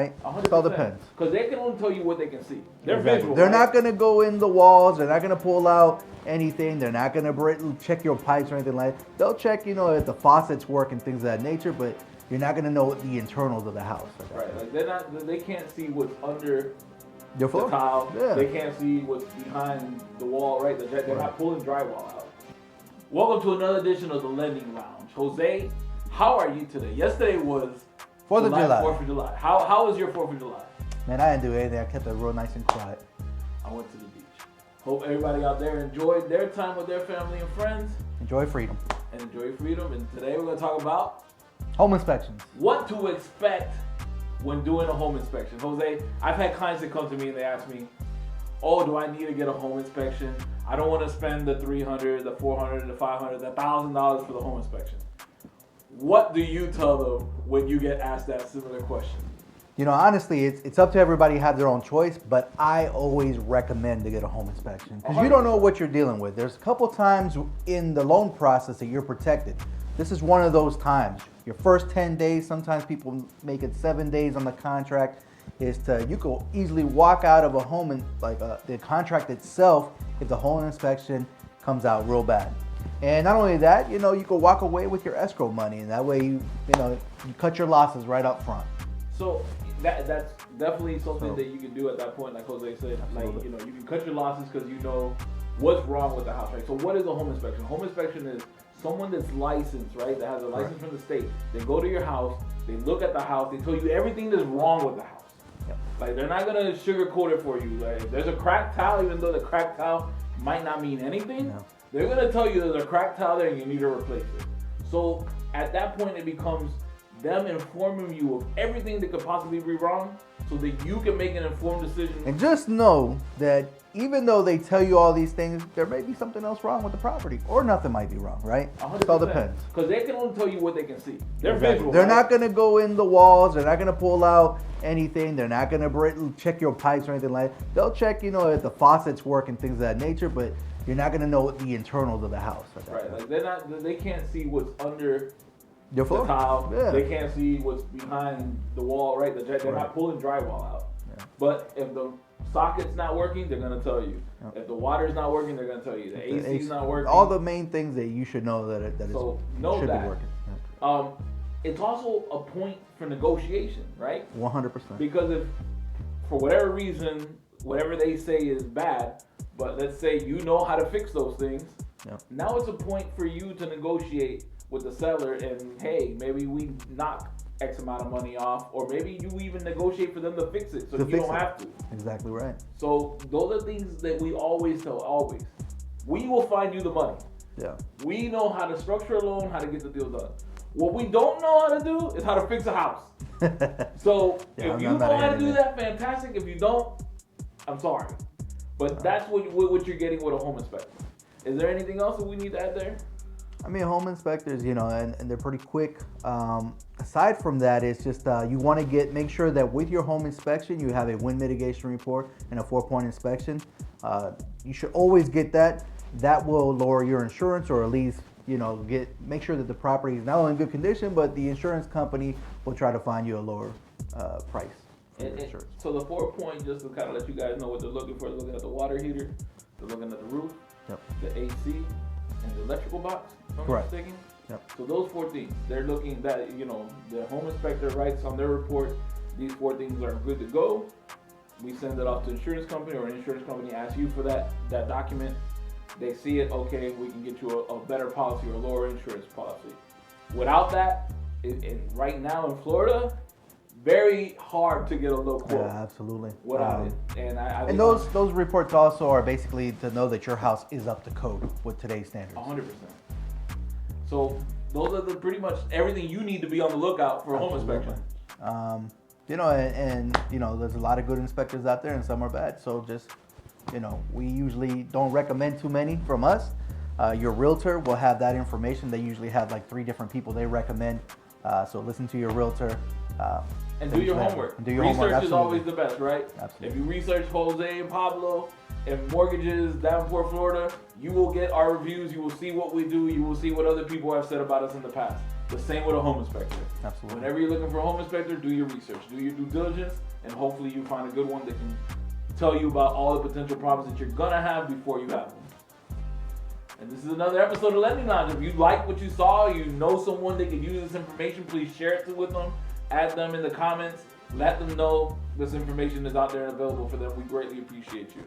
Right? 100%. It all depends. Because they can only tell you what they can see. They're Exactly. visual. They're right? not going to go in the walls. They're not going to pull out anything. They're not going to check your pipes or anything like that. They'll check, if the faucets work and things of that nature, but you're not going to know the internals of the house. Right. Like they can't see what's under your the floor. tile. Yeah. They can't see what's behind the wall, right? They're not pulling drywall out. Welcome to another edition of the Lending Lounge. Jose, how are you today? Yesterday was 4th of July. 4th of July. How was your 4th of July? Man, I didn't do anything. I kept it real nice and quiet. I went to the beach. Hope everybody out there enjoyed their time with their family and friends. Enjoy freedom. And enjoy freedom. And today we're going to talk about home inspections. What to expect when doing a home inspection. Jose, I've had clients that come to me and they ask me, oh, do I need to get a home inspection? I don't want to spend the $300, the $400, the $500, the $1,000 for the home inspection. What do you tell them when you get asked that similar question? Honestly, it's up to everybody to have their own choice, but I always recommend to get a home inspection because you don't know what you're dealing with. There's a couple times in the loan process that you're protected. This is one of those times. Your first 10 days, sometimes people make it 7 days on the contract, you could easily walk out of a home and the contract itself if the home inspection comes out real bad. And not only that, you could walk away with your escrow money, and that way you cut your losses right up front. So that's definitely something that you can do at that point, like Jose said. Absolutely. Like, you can cut your losses because you know what's wrong with the house, right? So what is a home inspection? Home inspection is someone that's licensed, right? That has a license from the state. They go to your house, they look at the house, they tell you everything that's wrong with the house. Yep. Like, they're not gonna sugarcoat it for you. Like, if there's a cracked tile, even though the cracked tile might not mean anything, they're gonna tell you there's a cracked tile there and you need to replace it. So at that point, it becomes them informing you of everything that could possibly be wrong so that you can make an informed decision. And just know that even though they tell you all these things, there may be something else wrong with the property, or nothing might be wrong, right? 100%. It all depends. Because they can only tell you what they can see. They're Exactly. visual. They're right? not going to go in the walls. They're not going to pull out anything. They're not going to check your pipes or anything like that. They'll check, if the faucets work and things of that nature, but you're not going to know the internals of the house. Right. Like, they can't see what's under your floor. the tile. Yeah. They can't see what's behind the wall, right? They're not pulling drywall out. Yeah. But if the socket's not working, they're gonna tell you. Yep. If the water's not working, they're gonna tell you. The AC's not working. All the main things that you should know that should be working. It's also a point for negotiation, right? 100%. Because if, for whatever reason, whatever they say is bad, but let's say you know how to fix those things, now it's a point for you to negotiate with the seller and, hey, maybe we knock X amount of money off, or maybe you even negotiate for them to fix it so you don't have to. Exactly right. So those are things that we always tell, always. We will find you the money. Yeah. We know how to structure a loan, how to get the deal done. What we don't know how to do is how to fix a house. So if you know how to do that, fantastic. If you don't, I'm sorry. But that's what you're getting with a home inspector. Is there anything else that we need to add there? I mean, home inspectors, and they're pretty quick. Aside from that, it's just you want to make sure that with your home inspection, you have a wind mitigation report and a 4-point inspection. You should always get that. That will lower your insurance, or at least, make sure that the property is not only in good condition, but the insurance company will try to find you a lower price for your insurance. So the 4-point, just to kind of let you guys know what they're looking for, they're looking at the water heater, they're looking at the roof, the AC, and the electrical box, if I'm not mistaken. Yep. So those 4 things, they're looking that, the home inspector writes on their report, these 4 things are good to go. We send it off to the insurance company, or an insurance company asks you for that document. They see it, okay, we can get you a better policy or a lower insurance policy. Without that, right now in Florida, very hard to get a low quote. Yeah, absolutely. Without it. And those reports also are basically to know that your house is up to code with today's standards. 100%. So those are pretty much everything you need to be on the lookout for a home inspection. There's a lot of good inspectors out there and some are bad. So just, we usually don't recommend too many from us. Your realtor will have that information. They usually have like 3 different people they recommend. So listen to your realtor. And do your homework. Research is always the best, right? Absolutely. If you research Jose and Pablo and mortgages Davenport, Florida, you will get our reviews. You will see what we do. You will see what other people have said about us in the past. The same with a home inspector. Absolutely. Whenever you're looking for a home inspector, do your research, do your due diligence, and hopefully you find a good one that can tell you about all the potential problems that you're gonna have before you have them. And this is another episode of Lending Lounge. If you like what you saw, you know someone that could use this information, please share it with them, add them in the comments, let them know this information is out there and available for them. We greatly appreciate you.